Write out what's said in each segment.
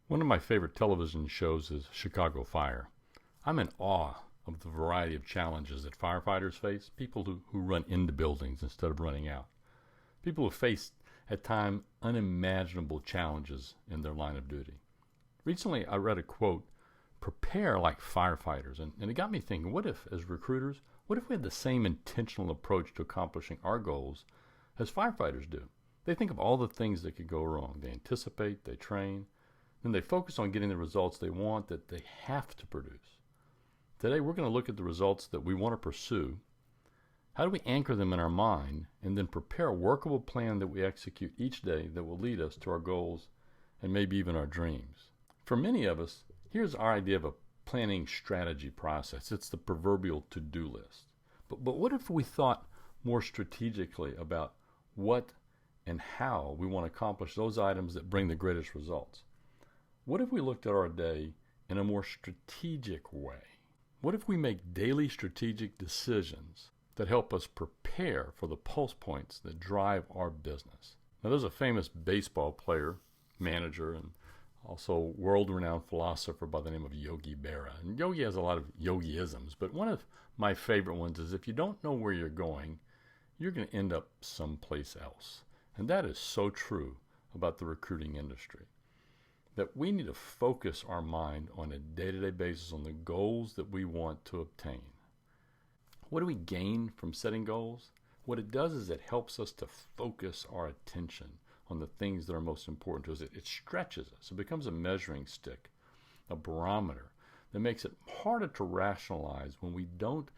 One of my favorite television shows is Chicago Fire. I'm in awe of the variety of challenges that firefighters face, people who run into buildings instead of running out, people who face, at times, unimaginable challenges in their line of duty. Recently, I read a quote, prepare like firefighters, and it got me thinking, what if, as recruiters, what if we had the same intentional approach to accomplishing our goals as firefighters do? They think of all the things that could go wrong. They anticipate, they train, then they focus on getting the results they want that they have to produce. Today, we're going to look at the results that we want to pursue. How do we anchor them in our mind and then prepare a workable plan that we execute each day that will lead us to our goals and maybe even our dreams? For many of us, here's our idea of a planning strategy process. It's the proverbial to-do list. But what if we thought more strategically about what and how we want to accomplish those items that bring the greatest results? What if we looked at our day in a more strategic way? What if we make daily strategic decisions that help us prepare for the pulse points that drive our business? Now, there's a famous baseball player, manager, and also world-renowned philosopher by the name of Yogi Berra. And Yogi has a lot of yogi-isms, but one of my favorite ones is if you don't know where you're going, you're going to end up someplace else. And that is so true about the recruiting industry, that we need to focus our mind on a day-to-day basis on the goals that we want to obtain. What do we gain from setting goals? What it does is it helps us to focus our attention on the things that are most important to us. It stretches us. It becomes a measuring stick, a barometer that makes it harder to rationalize when we don't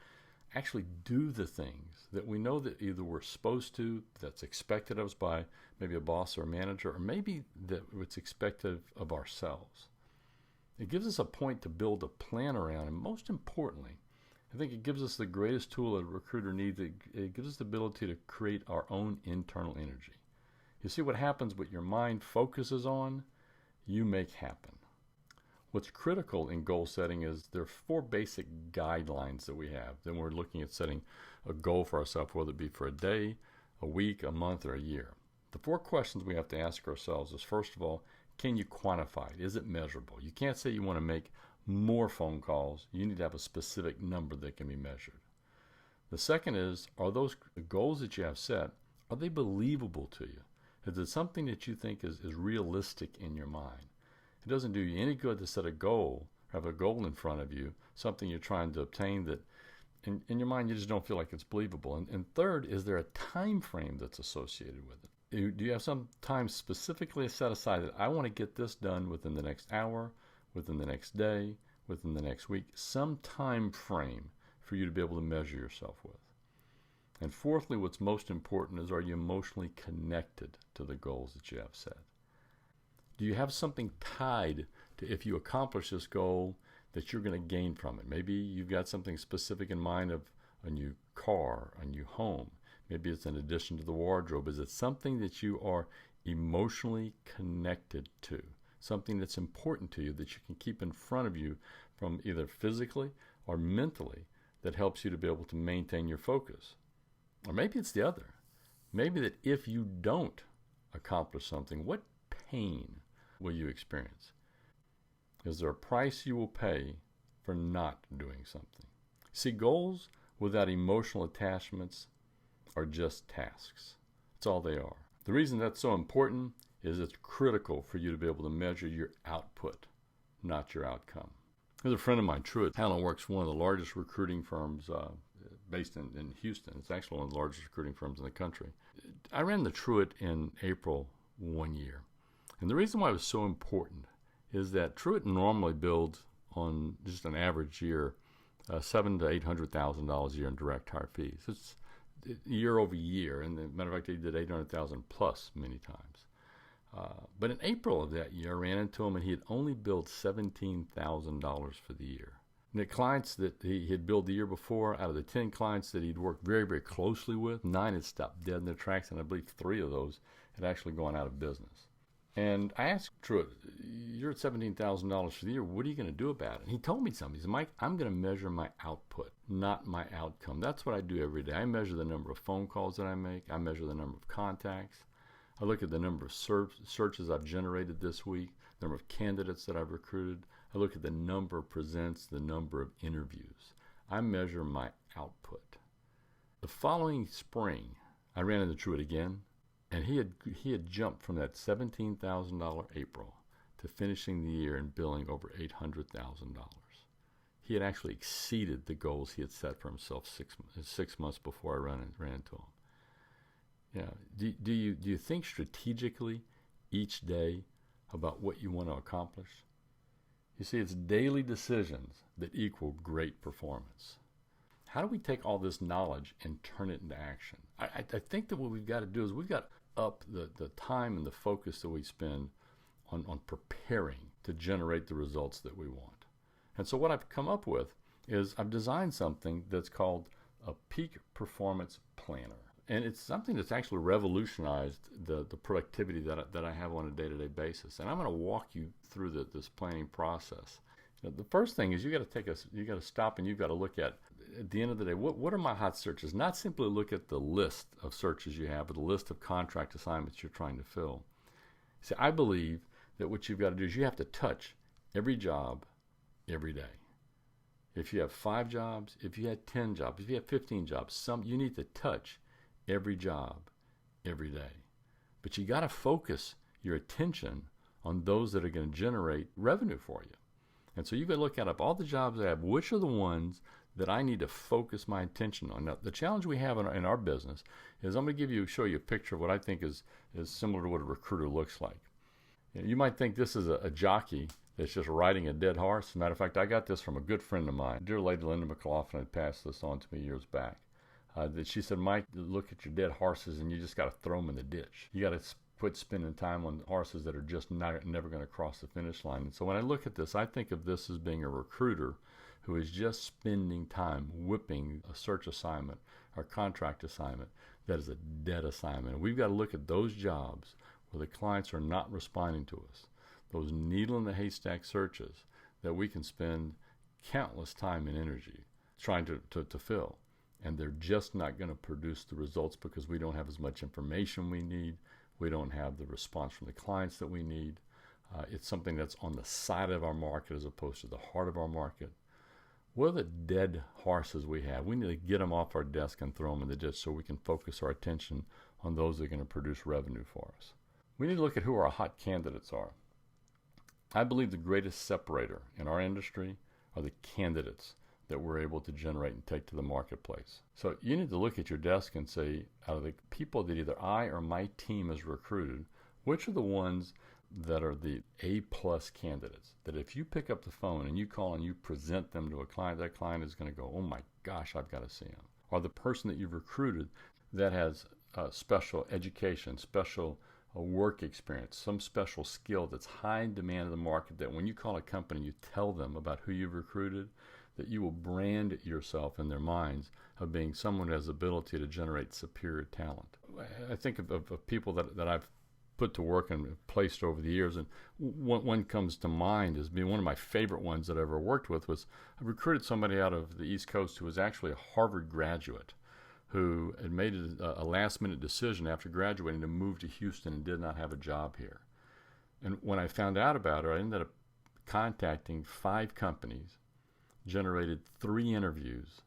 actually do the things that we know that either we're supposed to, that's expected of us by maybe a boss or a manager, or maybe that it's expected of ourselves. It gives us a point to build a plan around, and most importantly, I think it gives us the greatest tool a recruiter needs. It gives us the ability to create our own internal energy. You see, what happens, what your mind focuses on, you make happen. What's critical in goal setting is there are 4 basic guidelines that we have. Then we're looking at setting a goal for ourselves, whether it be for a day, a week, a month, or a year. The 4 questions we have to ask ourselves is, first of all, can you quantify it? Is it measurable? You can't say you want to make more phone calls. You need to have a specific number that can be measured. The second is, are those goals that you have set, are they believable to you? Is it something that you think is realistic in your mind? It doesn't do you any good to set a goal, have a goal in front of you, something you're trying to obtain that in your mind you just don't feel like it's believable. And third, is there a time frame that's associated with it? Do you have some time specifically set aside that I want to get this done within the next hour, within the next day, within the next week? Some time frame for you to be able to measure yourself with. And fourthly, what's most important is, are you emotionally connected to the goals that you have set? Do you have something tied to, if you accomplish this goal, that you're going to gain from it? Maybe you've got something specific in mind of a new car, a new home. Maybe it's an addition to the wardrobe. Is it something that you are emotionally connected to? Something that's important to you that you can keep in front of you from either physically or mentally that helps you to be able to maintain your focus? Or maybe it's the other. Maybe that if you don't accomplish something, what pain will you experience? Is there a price you will pay for not doing something? See, goals without emotional attachments are just tasks. That's all they are. The reason that's so important is it's critical for you to be able to measure your output, not your outcome. There's a friend of mine, Truett. Alan works for one of the largest recruiting firms based in Houston. It's actually one of the largest recruiting firms in the country. I ran the Truett in April one year. And the reason why it was so important is that Truett normally builds on just an average year $700,000 to $800,000 a year in direct hire fees. It's year over year, and as a matter of fact, he did $800,000 plus many times. But in April of that year, I ran into him, and he had only billed $17,000 for the year. And the clients that he had billed the year before, out of the 10 clients that he'd worked very, very closely with, 9 had stopped dead in their tracks, and I believe 3 of those had actually gone out of business. And I asked Truett, you're at $17,000 for the year. What are you going to do about it? And he told me something. He said, Mike, I'm going to measure my output, not my outcome. That's what I do every day. I measure the number of phone calls that I make. I measure the number of contacts. I look at the number of searches I've generated this week, the number of candidates that I've recruited. I look at the number of presents, the number of interviews. I measure my output. The following spring, I ran into Truett again, and he had jumped from that $17,000 April to finishing the year and billing over $800,000. He had actually exceeded the goals he had set for himself six months before I ran into him. Yeah. Do you think strategically each day about what you want to accomplish? You see, it's daily decisions that equal great performance. How do we take all this knowledge and turn it into action? I think that what we've got to do is we've got to up the time and the focus that we spend on preparing to generate the results that we want. And so what I've come up with is I've designed something that's called a peak performance planner. And it's something that's actually revolutionized the productivity that I have on a day-to-day basis. And I'm going to walk you through this planning process. The first thing is you got to stop and you've got to look at the end of the day, what are my hot searches? Not simply look at the list of searches you have, but the list of contract assignments you're trying to fill. See, I believe that what you've got to do is you have to touch every job every day. If you have 5 jobs, if you had 10 jobs, if you have 15 jobs, you need to touch every job every day. But you got to focus your attention on those that are going to generate revenue for you. And so you've got to look at all the jobs I have, which are the ones that I need to focus my attention on. Now, the challenge we have in our business is I'm going to show you a picture of what I think is similar to what a recruiter looks like. You might think this is a jockey that's just riding a dead horse. As a matter of fact, I got this from a good friend of mine. Dear lady Linda McLaughlin had passed this on to me years back. That she said, Mike, look at your dead horses and you just got to throw them in the ditch. You got to quit spending time on horses that are just never going to cross the finish line. And so when I look at this, I think of this as being a recruiter who is just spending time whipping a search assignment or contract assignment that is a dead assignment. And we've got to look at those jobs where the clients are not responding to us, those needle in the haystack searches that we can spend countless time and energy trying to fill. And they're just not going to produce the results because we don't have as much information we need. We don't have the response from the clients that we need. It's something that's on the side of our market as opposed to the heart of our market. What are the dead horses we have? We need to get them off our desk and throw them in the ditch so we can focus our attention on those that are going to produce revenue for us. We need to look at who our hot candidates are. I believe the greatest separator in our industry are the candidates that we're able to generate and take to the marketplace. So you need to look at your desk and say, out of the people that either I or my team has recruited, which are the ones that are the A-plus candidates, that if you pick up the phone and you call and you present them to a client, that client is going to go, oh my gosh, I've got to see him. Or the person that you've recruited that has special education, special work experience, some special skill that's high in demand in the market, that when you call a company, you tell them about who you've recruited, that you will brand yourself in their minds of being someone who has the ability to generate superior talent. I think of people that I've put to work and placed over the years, and one comes to mind as being one of my favorite ones that I ever worked with was I recruited somebody out of the East Coast who was actually a Harvard graduate who had made a last-minute decision after graduating to move to Houston and did not have a job here. And when I found out about her, I ended up contacting 5 companies, generated 3 interviews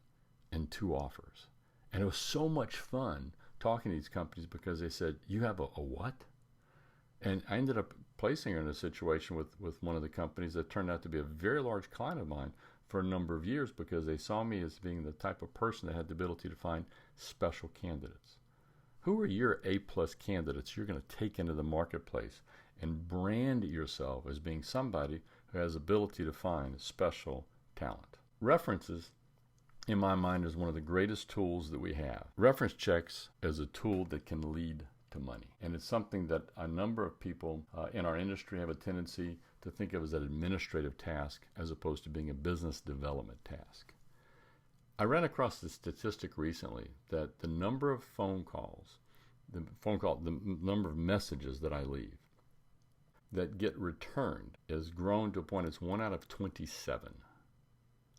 and 2 offers. And it was so much fun talking to these companies because they said, you have a what? And I ended up placing her in a situation with one of the companies that turned out to be a very large client of mine for a number of years because they saw me as being the type of person that had the ability to find special candidates. Who are your A-plus candidates you're going to take into the marketplace and brand yourself as being somebody who has the ability to find special talent? References, in my mind, is one of the greatest tools that we have. Reference checks is a tool that can lead to money. And it's something that a number of people in our industry have a tendency to think of as an administrative task as opposed to being a business development task. I ran across the statistic recently that the number of the number of messages that I leave that get returned has grown to a point it's 1 out of 27.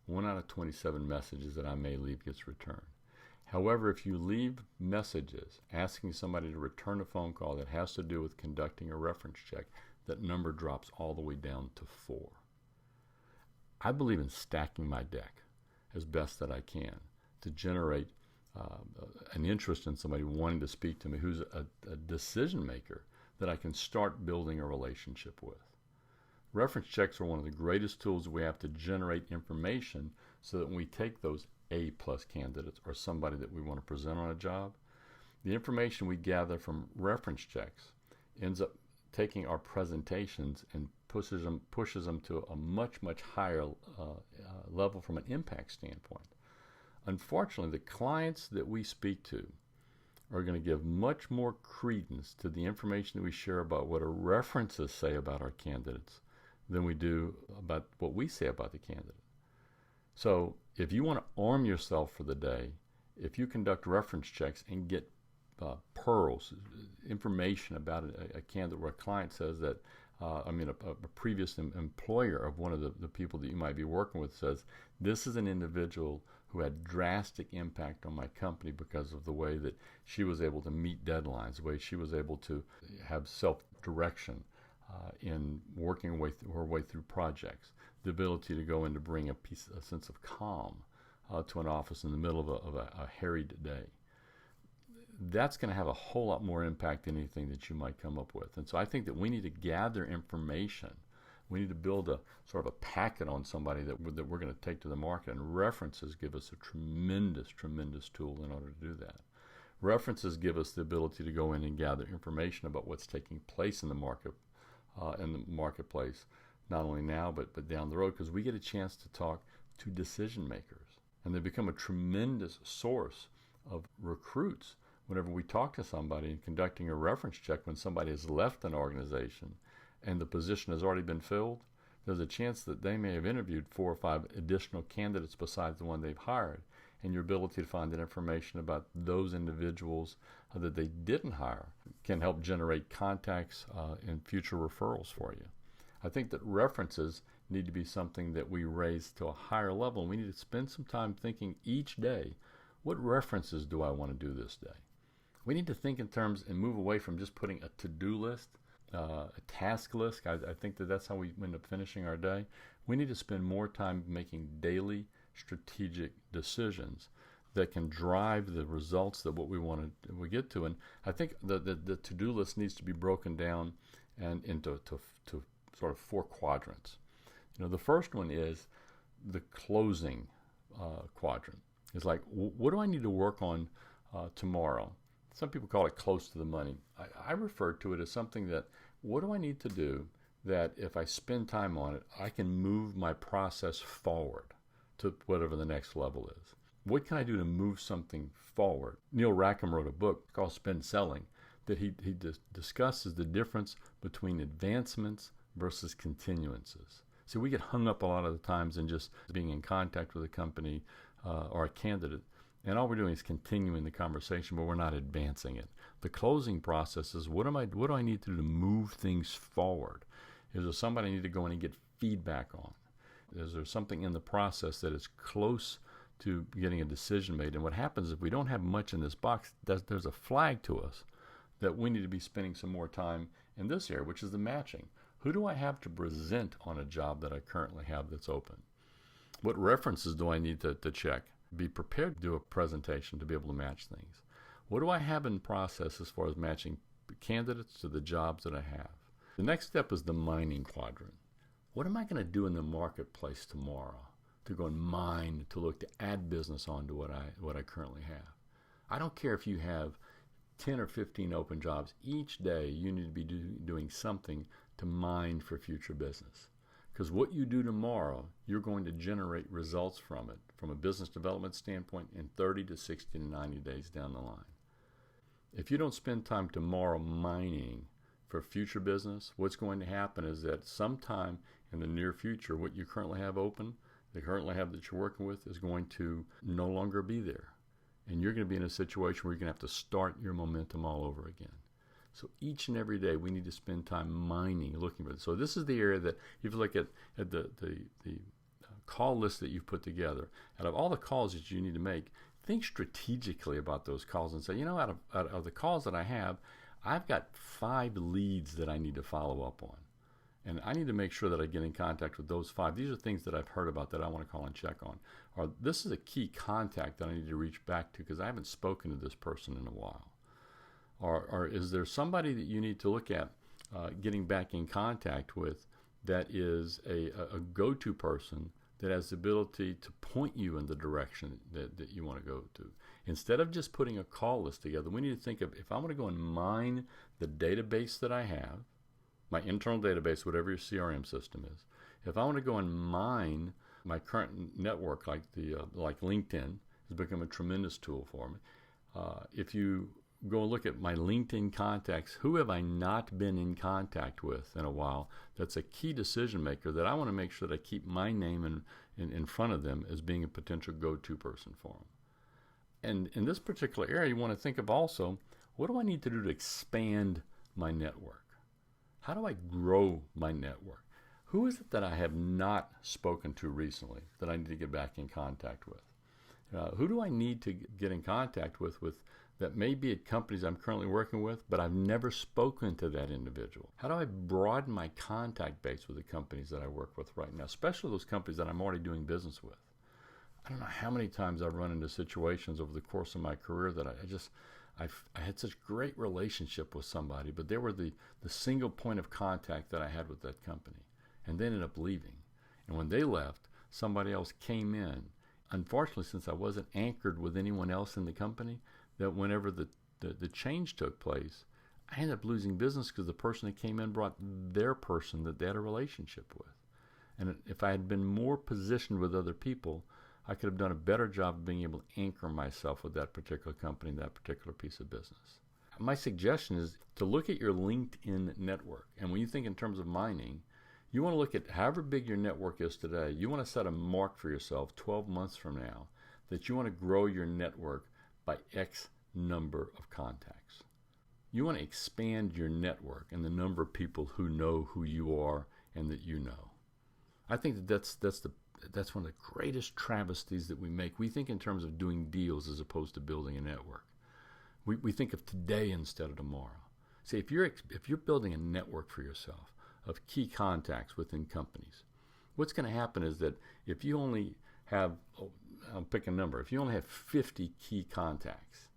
1 out of 27 messages that I may leave gets returned. However, if you leave messages asking somebody to return a phone call that has to do with conducting a reference check, that number drops all the way down to 4. I believe in stacking my deck as best that I can to generate an interest in somebody wanting to speak to me who's a decision maker that I can start building a relationship with. Reference checks are one of the greatest tools we have to generate information so that when we take those A-plus candidates or somebody that we want to present on a job, the information we gather from reference checks ends up taking our presentations and pushes them to a much, much higher level from an impact standpoint. Unfortunately, the clients that we speak to are going to give much more credence to the information that we share about what our references say about our candidates than we do about what we say about the candidate. So if you want to arm yourself for the day, if you conduct reference checks and get pearls, information about a candidate where a client says that, a previous employer of one of the people that you might be working with says, this is an individual who had drastic impact on my company because of the way that she was able to meet deadlines, the way she was able to have self-direction in working her way through projects, the ability to go in to bring a sense of calm to an office in the middle of a harried day. That's going to have a whole lot more impact than anything that you might come up with. And so I think that we need to gather information. We need to build a sort of a packet on somebody that we're going to take to the market, and references give us a tremendous, tremendous tool in order to do that. References give us the ability to go in and gather information about what's taking place in the marketplace, not only now but down the road, because we get a chance to talk to decision makers, and they become a tremendous source of recruits. Whenever we talk to somebody and conducting a reference check when somebody has left an organization and the position has already been filled, there's a chance that they may have interviewed 4 or 5 additional candidates besides the one they've hired. And your ability to find that information about those individuals that they didn't hire can help generate contacts and future referrals for you. I think that references need to be something that we raise to a higher level, and we need to spend some time thinking each day, what references do I want to do this day? We need to think in terms and move away from just putting a to-do list, a task list. I think that's how we end up finishing our day. We need to spend more time making daily strategic decisions that can drive the results that what we get to. And I think the to-do list needs to be broken down and into sort of 4 quadrants. The first one is the closing quadrant. It's like, what do I need to work on tomorrow? Some people call it close to the money. I refer to it as something that, what do I need to do that if I spend time on it, I can move my process forward to whatever the next level is? What can I do to move something forward? Neil Rackham wrote a book called Spin Selling that he discusses the difference between advancements versus continuances. See, we get hung up a lot of the times in just being in contact with a company or a candidate, and all we're doing is continuing the conversation, but we're not advancing it. The closing process is, what do I need to do to move things forward? Is there somebody I need to go in and get feedback on? Is there something in the process that is close to getting a decision made? And what happens if we don't have much in this box, there's a flag to us that we need to be spending some more time in this area, which is the matching. Who do I have to present on a job that I currently have that's open? What references do I need to check? Be prepared to do a presentation to be able to match things. What do I have in process as far as matching candidates to the jobs that I have? The next step is the mining quadrant. What am I going to do in the marketplace tomorrow to go and mine, to look to add business onto what I currently have? I don't care if you have 10 or 15 open jobs. Each day you need to be doing something to mine for future business. Because what you do tomorrow, you're going to generate results from it, from a business development standpoint, in 30 to 60 to 90 days down the line. If you don't spend time tomorrow mining for future business, what's going to happen is that sometime in the near future, what you currently have open, the currently have that you're working with, is going to no longer be there. And you're going to be in a situation where you're going to have to start your momentum all over again. So each and every day we need to spend time mining, looking for it. So this is the area that, if you look at the call list that you've put together, out of all the calls that you need to make, think strategically about those calls and say, out of the calls that I have, I've got 5 leads that I need to follow up on. And I need to make sure that I get in contact with those 5. These are things that I've heard about that I want to call and check on. Or this is a key contact that I need to reach back to because I haven't spoken to this person in a while. Or is there somebody that you need to look at getting back in contact with that is a go-to person that has the ability to point you in the direction that you want to go to? Instead of just putting a call list together, we need to think of, if I want to go and mine the database that I have, my internal database, whatever your CRM system is, if I want to go and mine my current network, like LinkedIn has become a tremendous tool for me. If you go and look at my LinkedIn contacts, who have I not been in contact with in a while? That's a key decision maker that I want to make sure that I keep my name in front of them as being a potential go-to person for them. And in this particular area, you want to think of also, what do I need to do to expand my network? How do I grow my network? Who is it that I have not spoken to recently that I need to get back in contact with? Who do I need to get in contact with that may be at companies I'm currently working with, but I've never spoken to that individual? How do I broaden my contact base with the companies that I work with right now, especially those companies that I'm already doing business with? I don't know how many times I've run into situations over the course of my career that I had such great relationship with somebody, but they were the single point of contact that I had with that company, and they ended up leaving. And when they left, somebody else came in. Unfortunately, since I wasn't anchored with anyone else in the company, that whenever the change took place, I ended up losing business because the person that came in brought their person that they had a relationship with. And if I had been more positioned with other people, I could have done a better job of being able to anchor myself with that particular company, that particular piece of business. My suggestion is to look at your LinkedIn network. And when you think in terms of mining, you want to look at however big your network is today. You want to set a mark for yourself 12 months from now that you want to grow your network by X number of contacts. You want to expand your network and the number of people who know who you are and that you know. I think that's one of the greatest travesties that we make. We think in terms of doing deals as opposed to building a network. We think of today instead of tomorrow. See, if you're building a network for yourself of key contacts within companies, what's going to happen is that if you only have, I'll pick a number, if you only have 50 key contacts,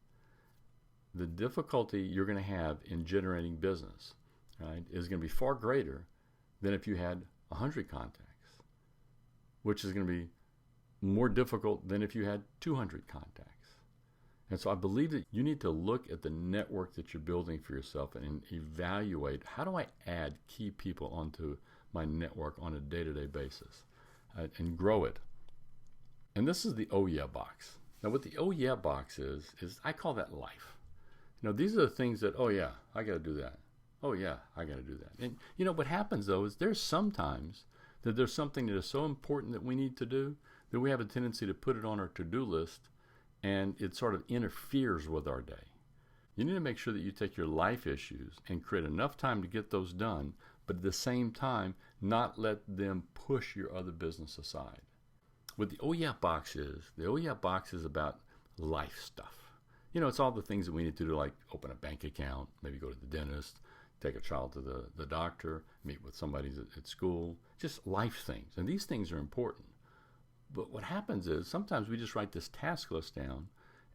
the difficulty you're going to have in generating business, right, is going to be far greater than if you had 100 contacts, which is going to be more difficult than if you had 200 contacts. And so I believe that you need to look at the network that you're building for yourself and evaluate, how do I add key people onto my network on a day-to-day basis and grow it. And this is the oh yeah box. Now what the oh yeah box is I call that life. These are the things that, oh yeah, I got to do that. Oh yeah, I got to do that. And what happens though is there's sometimes that there's something that is so important that we need to do that we have a tendency to put it on our to-do list, and it sort of interferes with our day. You need to make sure that you take your life issues and create enough time to get those done, but at the same time, not let them push your other business aside. What the oh yeah box is about life stuff. It's all the things that we need to do, like open a bank account, maybe go to the dentist, take a child to the doctor, meet with somebody at school, just life things. And these things are important. But what happens is sometimes we just write this task list down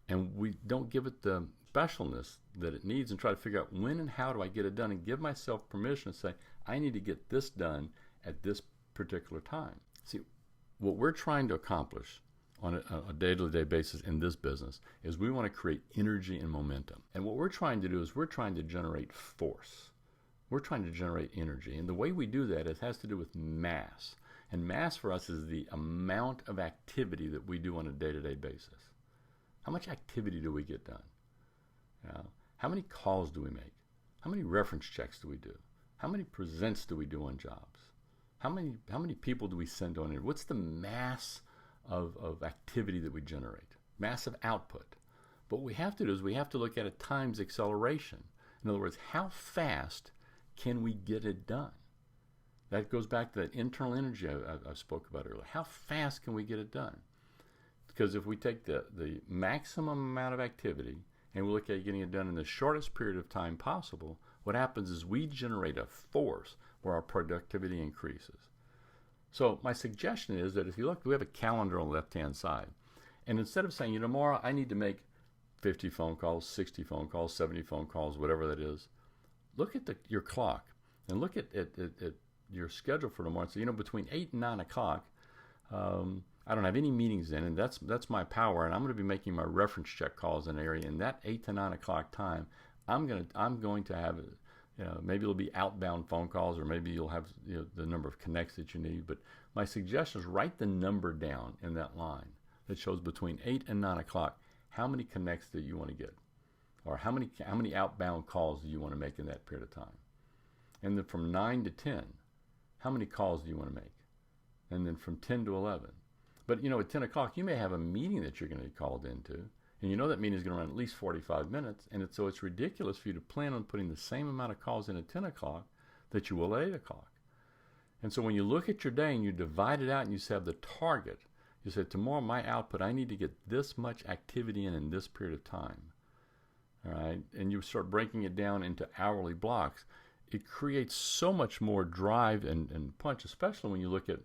and we don't give it the specialness that it needs and try to figure out when and how do I get it done and give myself permission to say, I need to get this done at this particular time. See, what we're trying to accomplish on a day-to-day basis in this business is we want to create energy and momentum. And what we're trying to do is we're trying to generate force. We're trying to generate energy. And the way we do that, it has to do with mass. And mass for us is the amount of activity that we do on a day-to-day basis. How much activity do we get done? How many calls do we make? How many reference checks do we do? How many presents do we do on jobs? How many people do we send on it? What's the mass of activity that we generate? Massive output. But what we have to do is we have to look at a times acceleration. In other words, how fast can we get it done? That goes back to that internal energy I spoke about earlier. How fast can we get it done? Because if we take the maximum amount of activity and we look at getting it done in the shortest period of time possible, what happens is we generate a force where our productivity increases. So my suggestion is that if you look, we have a calendar on the left-hand side. And instead of saying, tomorrow I need to make 50 phone calls, 60 phone calls, 70 phone calls, whatever that is, look at your clock and look at your schedule for tomorrow. So, between 8 and 9 o'clock, I don't have any meetings in, and that's my power, and I'm going to be making my reference check calls in an area. In that 8 to 9 o'clock time, I'm going to have, maybe it'll be outbound phone calls, or maybe you'll have the number of connects that you need. But my suggestion is write the number down in that line that shows between 8 and 9 o'clock how many connects do you want to get, or how many outbound calls do you want to make in that period of time. And then from 9 to 10, how many calls do you want to make? And then from 10 to 11. But at 10 o'clock, you may have a meeting that you're going to be called into, and that meeting is going to run at least 45 minutes, and so it's ridiculous for you to plan on putting the same amount of calls in at 10 o'clock that you will at 8 o'clock. And so when you look at your day and you divide it out and you have the target, you say, tomorrow my output, I need to get this much activity in this period of time. All right? And you start breaking it down into hourly blocks. It creates so much more drive and punch, especially when you look at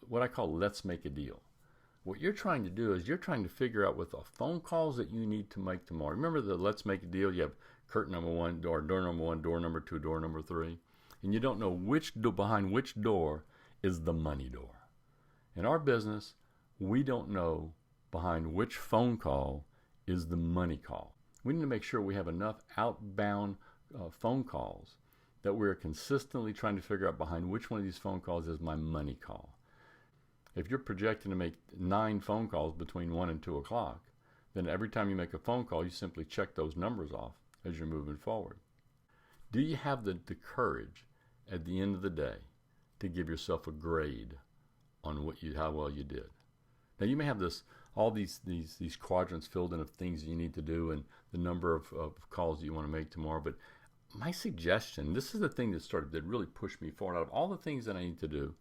what I call let's make a deal. What you're trying to do is you're trying to figure out with the phone calls that you need to make tomorrow. Remember the let's make a deal? You have curtain number 1, door number 1, door number 2, door number 3. And you don't know behind which door is the money door. In our business, we don't know behind which phone call is the money call. We need to make sure we have enough outbound phone calls that we're consistently trying to figure out behind which one of these phone calls is my money call. If you're projecting to make 9 phone calls between 1 and 2 o'clock, then every time you make a phone call, you simply check those numbers off as you're moving forward. Do you have the courage at the end of the day to give yourself a grade on how well you did? Now you may have all these quadrants filled in of things you need to do and the number of calls that you want to make tomorrow. But my suggestion, this is the thing that really pushed me forward. Out of all the things that I need to do,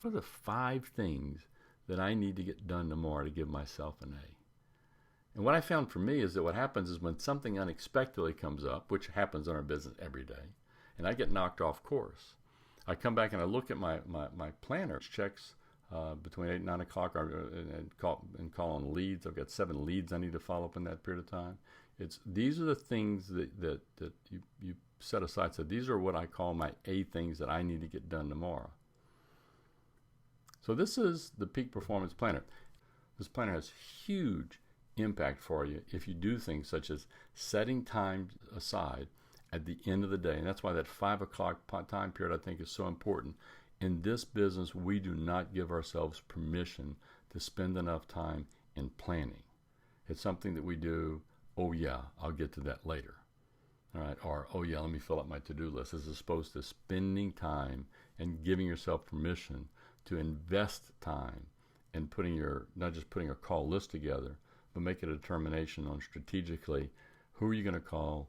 what are the 5 things that I need to get done tomorrow to give myself an A? And what I found for me is that what happens is when something unexpectedly comes up, which happens in our business every day, and I get knocked off course, I come back and I look at my planner, which checks between 8 and 9 o'clock and call on leads. I've got 7 leads I need to follow up in that period of time. These are the things that you set aside. So these are what I call my A things that I need to get done tomorrow. So this is the Peak Performance Planner. This planner has huge impact for you if you do things such as setting time aside at the end of the day. And that's why that 5 o'clock time period I think is so important. In this business, we do not give ourselves permission to spend enough time in planning. It's something that we do, oh yeah, I'll get to that later. All right, or oh yeah, let me fill out my to-do list, as opposed to spending time and giving yourself permission to invest time in not just putting a call list together, but make a determination on strategically who are you going to call,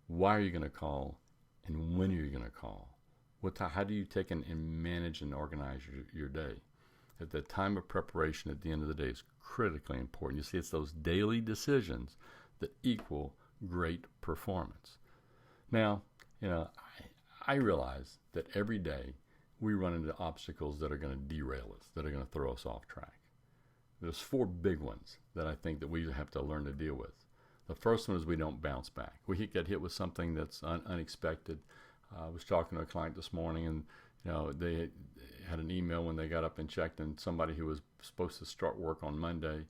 why are you going to call, and when are you going to call. How do you take and manage and organize your day? At the time of preparation at the end of the day is critically important. You see, it's those daily decisions that equal great performance. Now, I realize that every day we run into obstacles that are going to derail us, that are going to throw us off track. There's 4 big ones that I think that we have to learn to deal with. The first one is we don't bounce back. We get hit with something that's unexpected. I was talking to a client this morning, and they had an email when they got up and checked, and somebody who was supposed to start work on Monday,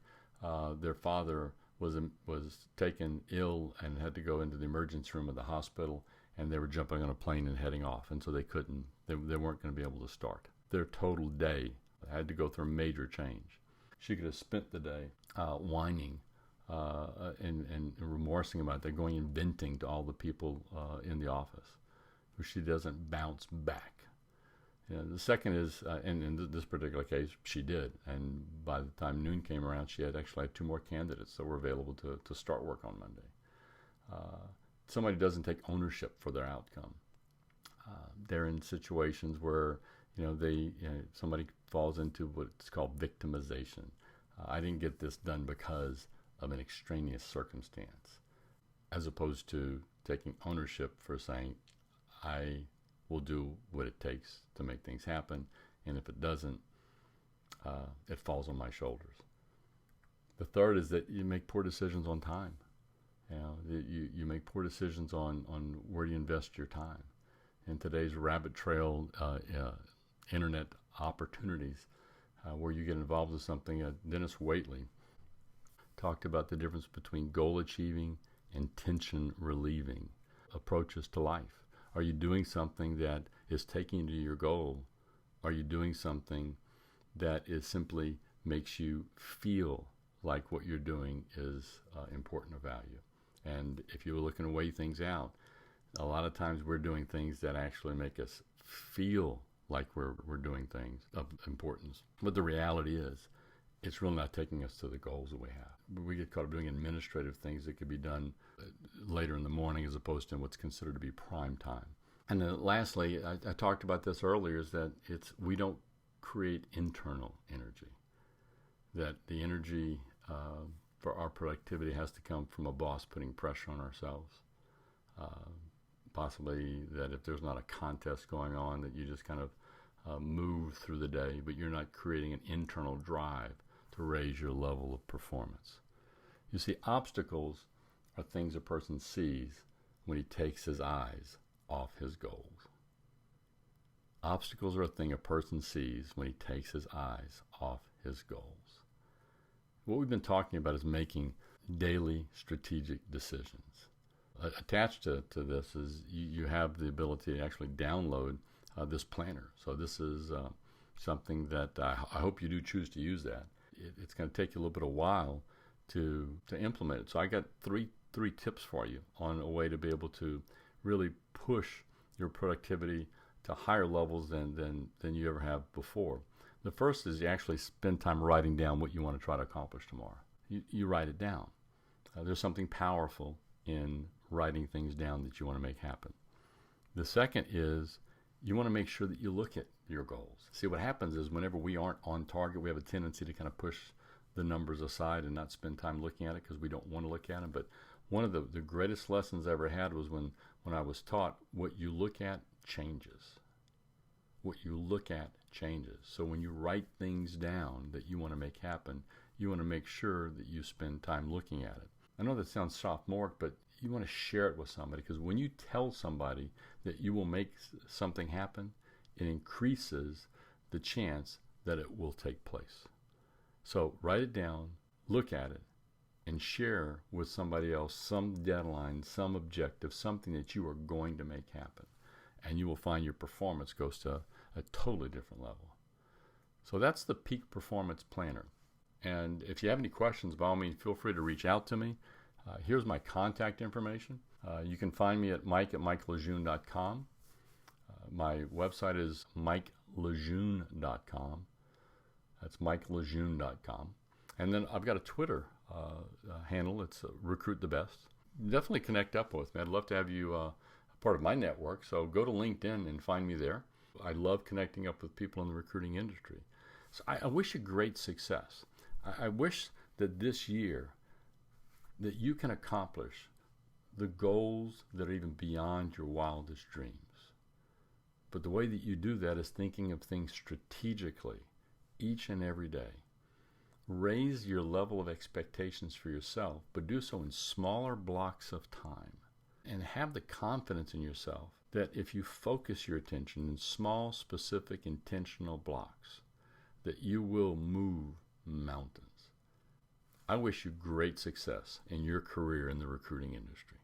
their father was taken ill and had to go into the emergency room of the hospital, and they were jumping on a plane and heading off, and so they weren't going to be able to start. Their total day had to go through a major change. She could have spent the day whining and remorsing about that, going and venting to all the people in the office. She doesn't bounce back. The second is, in this particular case, she did. And by the time noon came around, she actually had 2 more candidates that were available to start work on Monday. Somebody doesn't take ownership for their outcome. They're in situations where somebody falls into what's called victimization. I didn't get this done because of an extraneous circumstance, as opposed to taking ownership for saying, I will do what it takes to make things happen, and if it doesn't, it falls on my shoulders. The third is that you make poor decisions on time. You make poor decisions on where you invest your time. In today's rabbit trail internet opportunities, where you get involved with something, Dennis Waitley talked about the difference between goal achieving and tension relieving approaches to life. Are you doing something that is taking you to your goal? Are you doing something that is simply makes you feel like what you're doing is important or value? And if you're looking to weigh things out, a lot of times we're doing things that actually make us feel like we're doing things of importance. But the reality is, it's really not taking us to the goals that we have. We get caught up doing administrative things that could be done later in the morning as opposed to what's considered to be prime time. And then lastly, I talked about this earlier, is that we don't create internal energy. That the energy for our productivity has to come from a boss putting pressure on ourselves. Possibly that if there's not a contest going on, that you just kind of move through the day, but you're not creating an internal drive to raise your level of performance. You see, obstacles are things a person sees when he takes his eyes off his goals. Obstacles are a thing a person sees when he takes his eyes off his goals. What we've been talking about is making daily strategic decisions. Attached to this is you have the ability to actually download this planner. So this is something that I hope you do choose to use that. It's going to take you a little bit of while to implement it. So I got three tips for you on a way to be able to really push your productivity to higher levels than you ever have before. The first is you actually spend time writing down what you want to try to accomplish tomorrow. You write it down. There's something powerful in writing things down that you want to make happen. The second is you want to make sure that you look at your goals. See, what happens is whenever we aren't on target, we have a tendency to kind of push the numbers aside and not spend time looking at it because we don't want to look at them. But one of the greatest lessons I ever had was when I was taught what you look at changes. What you look at changes. So when you write things down that you want to make happen, you want to make sure that you spend time looking at it. I know that sounds sophomoric, but you want to share it with somebody, because when you tell somebody that you will make something happen, it increases the chance that it will take place. So write it down, look at it, and share with somebody else some deadline, some objective, something that you are going to make happen. And you will find your performance goes to a totally different level. So that's the Peak Performance Planner. And if you have any questions, by all means, feel free to reach out to me. Here's my contact information. You can find me at mike@mikelejeune.com. My website is mikelejeune.com. That's mikelejeune.com. And then I've got a Twitter handle. It's Recruit the Best. Definitely connect up with me. I'd love to have you a part of my network. So go to LinkedIn and find me there. I love connecting up with people in the recruiting industry. So I wish you great success. I wish that this year that you can accomplish the goals that are even beyond your wildest dreams. But the way that you do that is thinking of things strategically each and every day. Raise your level of expectations for yourself, but do so in smaller blocks of time. And have the confidence in yourself that if you focus your attention in small, specific, intentional blocks, that you will move mountains. I wish you great success in your career in the recruiting industry.